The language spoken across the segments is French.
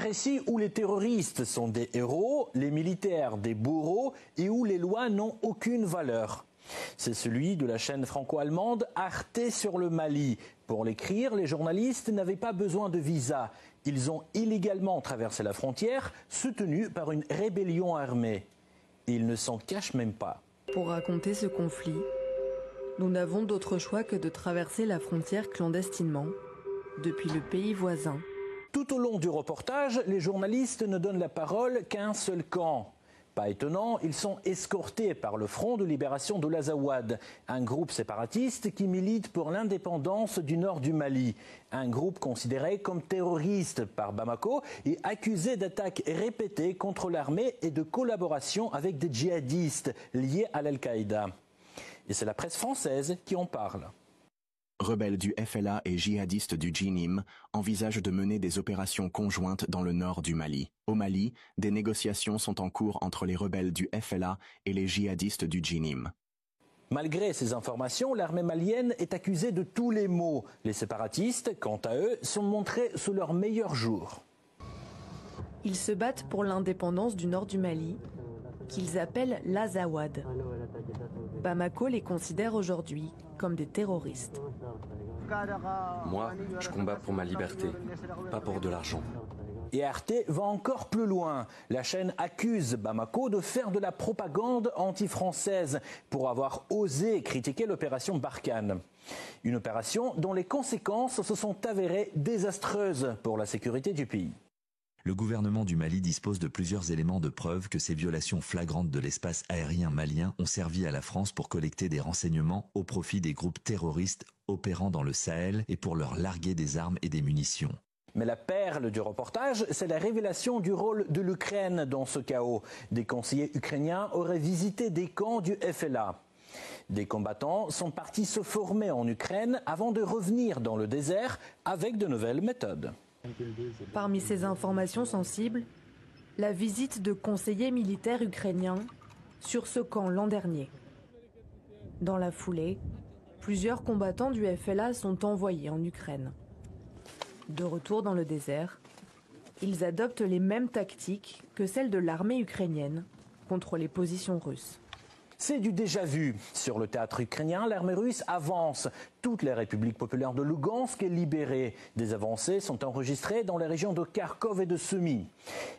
Récit où les terroristes sont des héros, les militaires des bourreaux et où les lois n'ont aucune valeur. C'est celui de la chaîne franco-allemande Arte sur le Mali. Pour l'écrire, les journalistes n'avaient pas besoin de visa. Ils ont illégalement traversé la frontière, soutenus par une rébellion armée. Ils ne s'en cachent même pas. Pour raconter ce conflit, nous n'avons d'autre choix que de traverser la frontière clandestinement, depuis le pays voisin. Tout au long du reportage, les journalistes ne donnent la parole qu'à un seul camp. Pas étonnant, ils sont escortés par le Front de libération de l'Azawad, un groupe séparatiste qui milite pour l'indépendance du nord du Mali. Un groupe considéré comme terroriste par Bamako et accusé d'attaques répétées contre l'armée et de collaboration avec des djihadistes liés à l'Al-Qaïda. Et c'est la presse française qui en parle. Rebelles du FLA et djihadistes du JNIM envisagent de mener des opérations conjointes dans le nord du Mali. Au Mali, des négociations sont en cours entre les rebelles du FLA et les djihadistes du JNIM. Malgré ces informations, l'armée malienne est accusée de tous les maux. Les séparatistes, quant à eux, sont montrés sous leur meilleur jour. Ils se battent pour l'indépendance du nord du Mali, qu'ils appellent l'Azawad. Bamako les considère aujourd'hui comme des terroristes. Moi, je combats pour ma liberté, pas pour de l'argent. Et Arte va encore plus loin. La chaîne accuse Bamako de faire de la propagande anti-française pour avoir osé critiquer l'opération Barkhane. Une opération dont les conséquences se sont avérées désastreuses pour la sécurité du pays. Le gouvernement du Mali dispose de plusieurs éléments de preuve que ces violations flagrantes de l'espace aérien malien ont servi à la France pour collecter des renseignements au profit des groupes terroristes opérant dans le Sahel et pour leur larguer des armes et des munitions. Mais la perle du reportage, c'est la révélation du rôle de l'Ukraine dans ce chaos. Des conseillers ukrainiens auraient visité des camps du FLA. Des combattants sont partis se former en Ukraine avant de revenir dans le désert avec de nouvelles méthodes. Parmi ces informations sensibles, la visite de conseillers militaires ukrainiens sur ce camp l'an dernier. Dans la foulée, plusieurs combattants du FLA sont envoyés en Ukraine. De retour dans le désert, ils adoptent les mêmes tactiques que celles de l'armée ukrainienne contre les positions russes. C'est du déjà vu. Sur le théâtre ukrainien, l'armée russe avance. Toute la République populaire de Lugansk est libérée. Des avancées sont enregistrées dans les régions de Kharkov et de Sumy.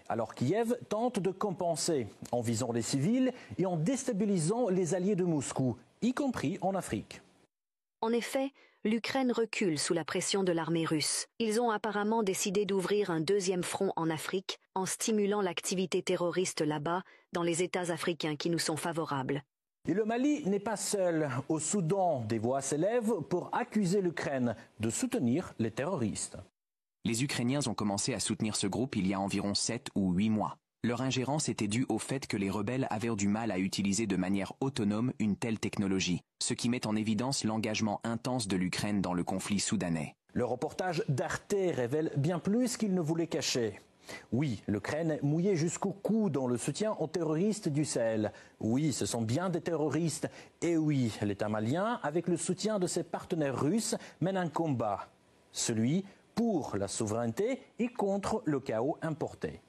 Alors Kiev tente de compenser en visant les civils et en déstabilisant les alliés de Moscou, y compris en Afrique. En effet, l'Ukraine recule sous la pression de l'armée russe. Ils ont apparemment décidé d'ouvrir un deuxième front en Afrique en stimulant l'activité terroriste là-bas, dans les États africains qui nous sont favorables. Et le Mali n'est pas seul. Au Soudan, des voix s'élèvent pour accuser l'Ukraine de soutenir les terroristes. Les Ukrainiens ont commencé à soutenir ce groupe il y a environ 7 ou 8 mois. Leur ingérence était due au fait que les rebelles avaient du mal à utiliser de manière autonome une telle technologie, ce qui met en évidence l'engagement intense de l'Ukraine dans le conflit soudanais. Le reportage d'Arte révèle bien plus qu'il ne voulait cacher. Oui, l'Ukraine est mouillée jusqu'au cou dans le soutien aux terroristes du Sahel. Oui, ce sont bien des terroristes. Et oui, l'État malien, avec le soutien de ses partenaires russes, mène un combat. Celui pour la souveraineté et contre le chaos importé.